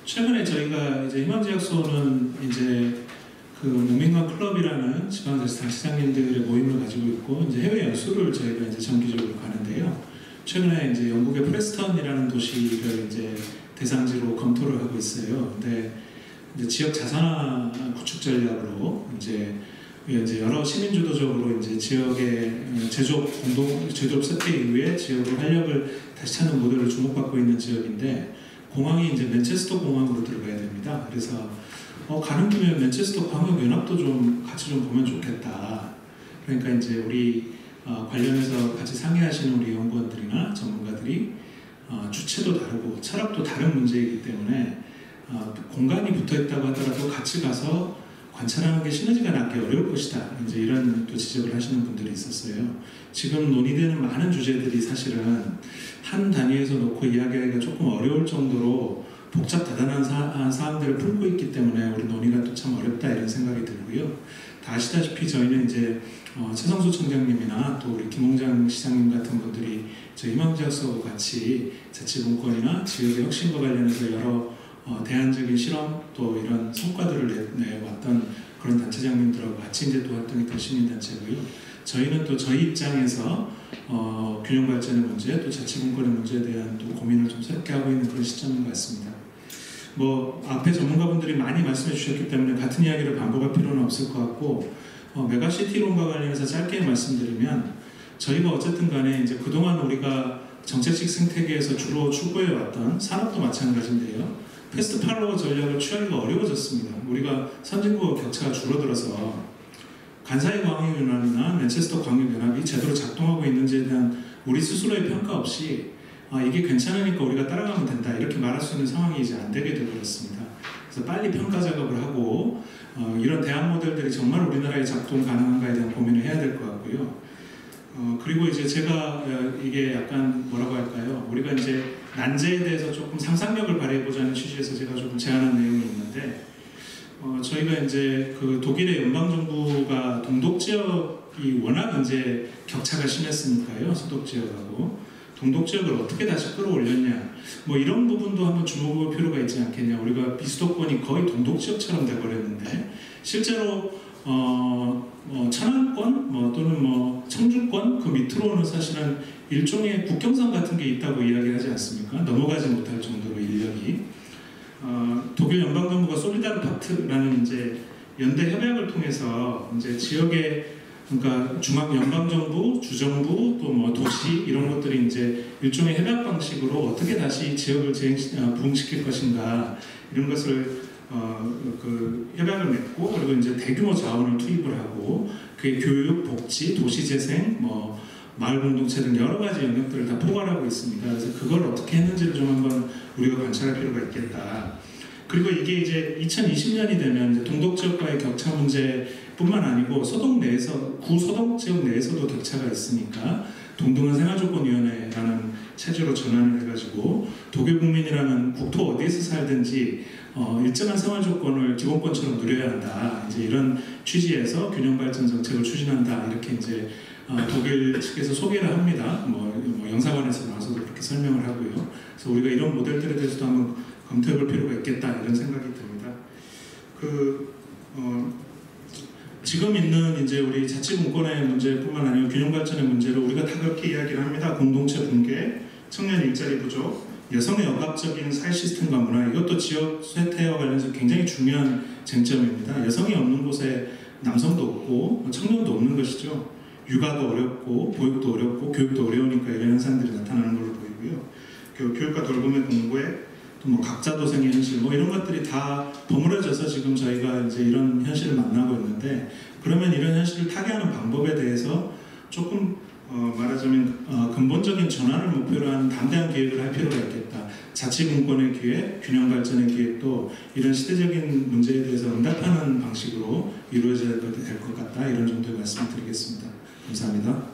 최근에 저희가 이제 희망지역소는 이제 농민관 클럽이라는 지방자치단체장님들의 모임을 가지고 있고 이제 해외 연수를 저희가 이제 정기적으로 가는데요. 최근에 이제 영국의 프레스턴이라는 도시를 이제 대상지로 검토를 하고 있어요. 근데 이제 지역 자산화 구축 전략으로 이제 여러 시민주도적으로 이제 지역의 제조업 세태 이후에 지역으로 활력을 다시 찾는 모델을 주목받고 있는 지역인데, 공항이 이제 맨체스터 공항으로 들어가야 됩니다. 그래서 가는 김에 맨체스터 광역연합도 좀 같이 좀 보면 좋겠다. 그러니까 이제 우리 관련해서 같이 상의하시는 우리 연구원들이나 전문가들이 주체도 다르고 철학도 다른 문제이기 때문에 공간이 붙어 있다고 하더라도 같이 가서 관찰하는 게 시너지가 나기 어려울 것이다. 이제 이런 또 지적을 하시는 분들이 있었어요. 지금 논의되는 많은 주제들이 사실은 한 단위에서 놓고 이야기하기가 조금 어려울 정도로 복잡 다단한 사항들을 품고 있기 때문에 우리 논의가 또 참 어렵다 이런 생각이 들고요. 다 아시다시피 저희는 이제 최성수 청장님이나 또 우리 김홍장 시장님 같은 분들이 저희 희망지역소하고 같이 자치분권이나 지역의 혁신과 관련해서 여러 대안적인 실험 또 이런 성과들을 내왔던 그런 단체장님들하고 같이 이제 또 활동했던 시민단체고요. 저희는 또 저희 입장에서 균형 발전의 문제 또 자치분권의 문제에 대한 또 고민을 좀 새롭게 하고 있는 그런 시점인 것 같습니다. 앞에 전문가분들이 많이 말씀해 주셨기 때문에 같은 이야기를 반복할 필요는 없을 것 같고, 메가시티론과 관련해서 짧게 말씀드리면, 저희가 어쨌든 간에 이제 그동안 우리가 정책식 생태계에서 주로 추구해 왔던 산업도 마찬가지인데요. 패스트 팔로워 전략을 취하기가 어려워졌습니다. 우리가 선진국과 격차가 줄어들어서 간사이 광역연합이나 맨체스터 광역연합이 제대로 작동하고 있는지에 대한 우리 스스로의 평가 없이 이게 괜찮으니까 우리가 따라가면 된다 이렇게 말할 수 있는 상황이 이제 안 되게 되어버렸습니다. 그래서 빨리 평가 작업을 하고 이런 대안 모델들이 정말 우리나라에 작동 가능한가에 대한 고민을 해야 될 것 같고요. 그리고 이제 제가 이게 약간 뭐라고 할까요? 우리가 이제 난제에 대해서 조금 상상력을 발휘해보자는 취지에서 제가 조금 제안한 내용이 있는데, 저희가 이제 독일의 연방정부가 동독 지역이 워낙 이제 격차가 심했으니까요. 서독 지역하고. 동독 지역을 어떻게 다시 끌어올렸냐. 이런 부분도 한번 주목할 필요가 있지 않겠냐. 우리가 비수도권이 거의 동독 지역처럼 돼버렸는데, 실제로 천안권 또는 청주권 그 밑으로는 사실은 일종의 국경선 같은 게 있다고 이야기하지 않습니까? 넘어가지 못할 정도로 인력이. 독일 연방정부가 솔리다르팍트라는 이제 연대 협약을 통해서 이제 지역의 그러니까 중앙 연방정부, 주정부 또 도시 이런 것들이 이제 일종의 협약 방식으로 어떻게 다시 지역을 부흥시킬 것인가 이런 것을 협약을 맺고, 그리고 이제 대규모 자원을 투입을 하고 그게 교육, 복지, 도시재생, 마을 공동체 등 여러 가지 영역들을 다 포괄하고 있습니다. 그래서 그걸 어떻게 했는지를 좀 한번 우리가 관찰할 필요가 있겠다. 그리고 이게 이제 2020년이 되면 이제 동독 지역과의 격차 문제뿐만 아니고 서독 내에서 구서독 지역 내에서도 격차가 있으니까 동등한 생활조건위원회라는 체제로 전환을 해가지고 독일 국민이라면 국토 어디에서 살든지 일정한 생활조건을 기본권처럼 누려야 한다. 이제 이런 취지에서 균형발전 정책을 추진한다. 이렇게 이제 독일 측에서 소개를 합니다. 영사관에서 나와서도 그렇게 설명을 하고요. 그래서 우리가 이런 모델들에 대해서도 한번 검토해볼 필요가 있겠다 이런 생각이 듭니다. 지금 있는 이제 우리 자치분권의 문제뿐만 아니라 균형발전의 문제로 우리가 다 그렇게 이야기를 합니다. 공동체 붕괴, 청년 일자리 부족, 여성의 억압적인 사회 시스템과 문화, 이것도 지역 쇠퇴와 관련해서 굉장히 중요한 쟁점입니다. 여성이 없는 곳에 남성도 없고 청년도 없는 것이죠. 육아도 어렵고 보육도 어렵고 교육도 어려우니까 이런 현상들이 나타나는 걸로 보이고요. 교육과 돌봄의 공고에 또 각자 도생의 현실 이런 것들이 다 버무려져서 지금 저희가 이제 이런 현실을 만나고 있는데, 그러면 이런 현실을 타개하는 방법에 대해서 조금 말하자면 근본적인 전환을 목표로 하는 담대한 계획을 할 필요가 있겠다. 자치분권의 기획, 균형발전의 기획도 이런 시대적인 문제에 대해서 응답하는 방식으로 이루어져야 될 것 같다. 이런 정도의 말씀을 드리겠습니다. 감사합니다.